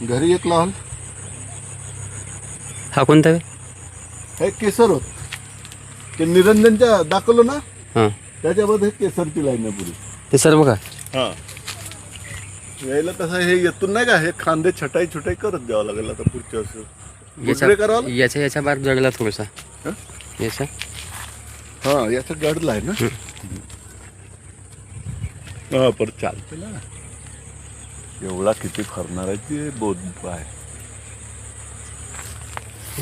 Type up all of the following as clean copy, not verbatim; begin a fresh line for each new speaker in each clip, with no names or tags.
घरी एक लावल.
हा कोणता आहे?
हे केसर होत ते निरंजनच्या दाखवलं ना
हां
त्याच्यामध्ये केसरची लाईन आहे पुरी.
ते सर्व का?
हा यायला कसं हे येतून नाही का हे खांदे छटाई छुटाई करत द्यावं लागेल आता पुढच्या वर्षी. गुजरे करावं.
याच्या बार जडला थोडासा.
हं?
याचा
हा याचा गडला आहे ना. हा पर चालते ना एवढा किती फरणार आहे ते बोध आहे.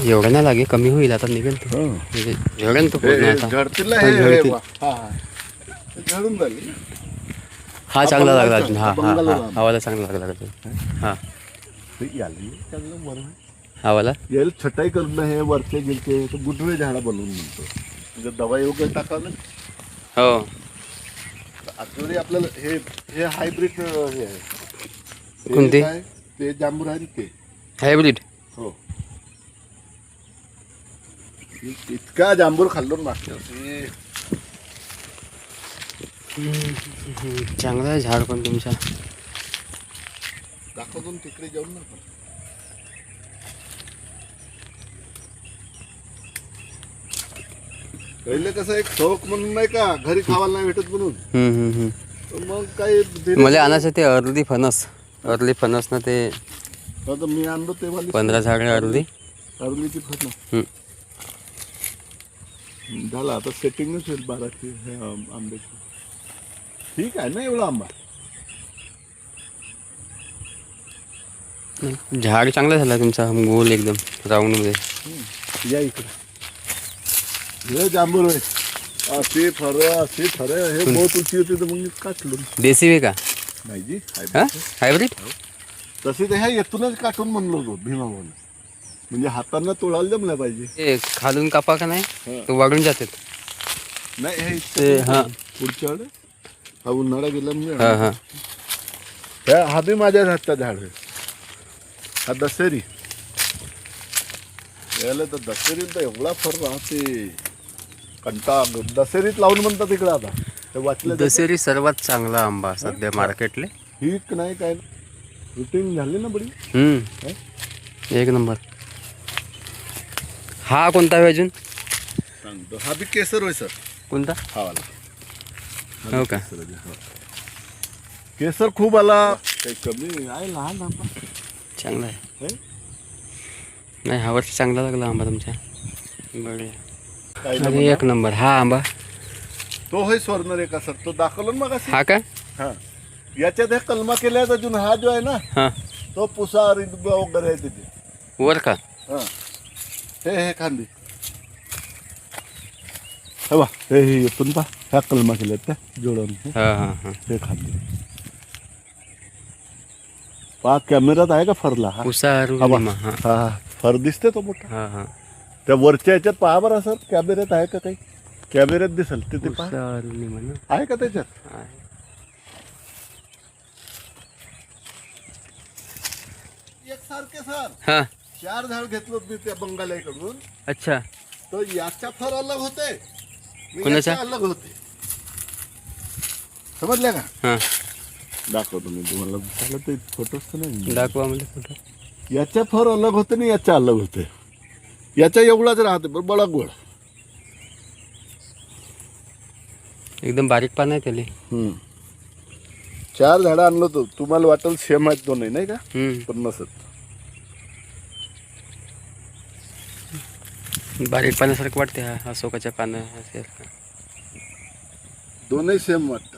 एवढं नाही लागे, कमी होईल आता निघेल तो.
हा.
म्हणजे झडेल तो पूर्ण आता.
झडतील
हा, झडतील.
झडून झाली.
हा चांगला
हा,
लागला
बंगाल
अजून. हा
बंगाल
हा
लांब.
हा हवाला चांगला लागला अजून. हा
याला चांगलं बरं
हवाला
याला छटाई करणं हे वरचे गिरचे तर गुडवे झाडा बनवून म्हणतो म्हणजे दवाई वगैरे टाकावं ना.
हो.
आतमध्ये आपल्याला हे हे हायब्रिड हे आहे. हे
कोणते?
काय? ते जांभूळ आहे ना ते.
हायब्रिड.
हो इतका जांभूळ खाल्लो ना ते.
चांगला आहे झाड पण तुमचा.
दाखवून तिकडे जाऊन ना पण. पहिले कसं एक शौक म्हणून नाही का घरी खावायला नाही भेटत म्हणून तर मग काही
मला आणायचं ते अर्ली फणस ना ते
आता मी आणलो तेव्हा
15 झाडे अर्ली.
अर्लीची फणस झाला आता सेटिंगच होईल 12ची हे आंब्याची. ठीक आहे ना एवढा आंबा.
झाड चांगला झाला तुमचा गोल एकदम राऊंड मध्ये.
या इकडे हे जांभूळ आहे असे फरे हे बहुत उची होती तर मग मी काटलो.
देसी वे का?
नाही जी
हायब्रिड.
तसे ते ह्या येथूनच काटून म्हणलो होतो भीमा म्हणून म्हणजे हातांना तोडायला जमलं पाहिजे.
ते खालून कापा का नाही तो वाढून जाते.
नाही हे
ते हा
पुढच्या वेळे हा उन्हाळा गेला म्हणजे
हा हा
ह्या हा बी माझ्या हातचा झाड आहे. हा दशेरी यायला तर दशेरीत तर एवढा फर राहते कंटा. दशेरीत लावून म्हणतात इकडे आता ते वाचलं.
दशेरी सर्वात चांगला आंबा सध्या मार्केटले.
ठीक नाही काय रुटीन झाली ना बडी.
एक नंबर. हा कोणता आहे अजून?
सांगतो हा बी केसर होय सर.
कोणता?
हा वाला
हो का?
केसर खूप आला काही कमी आहे लहान आंबा
चांगला आहे.
हे?
नाही हा वर्ष चांगला लागला आंबा तुमच्या. बढिया.
काही
अरे
नाही
एक नंबर. हा आंबा
तो होय स्वर्णर एका सर तो दाखवला ना मग
हा का?
हा याच्यात हे कलमा केल्यात अजून हा जो आहे ना
हा
तो पुसा वगैरे आहे तिथे.
वर का?
हा हे खांदी हे बा हे येतून पा ह्या कलमा केल्यात त्या जोडून
हा हा हा
हे खांदी पा कॅमेऱ्यात आहे का फरला हा
उसारू
हा बा.
लिमा. हा
हा फर दिसते तो मोठा
हा हा
त्या वरच्या ह्याच्यात पहा बरं सर कॅमेऱ्यात आहे का काही. कॅमेऱ्यात दिसेल तिथे पहा
उसारू लिमा ना.
आहे का त्याच्यात.
आहे.
एकसारखे सर
हा
4 झाड घेतलो मी त्या बंगाल्याकडून
अच्छा.
तर याचा फर अलग होते
कोणाचा?
याचा अलग होते समजल्या का.
हा
दाखवतो मी तुम्हाला झालं ते फोटोच तर नाही.
दाखवा मला फोटो.
याचा फर अलग होते आणि याचा अलग होते. याचा एवढाच राहते पण बडा गोड.
एकदम बारीक पान आहे त्याले.
4 झाडं आणलं होतं तुम्हाला वाटेल सेम आहेत दोन्ही नाही का पण नसत.
बारीक पाण्यासारखं वाटते. हा अशोकाच्या पानं
दोन्ही सेम वाटतं.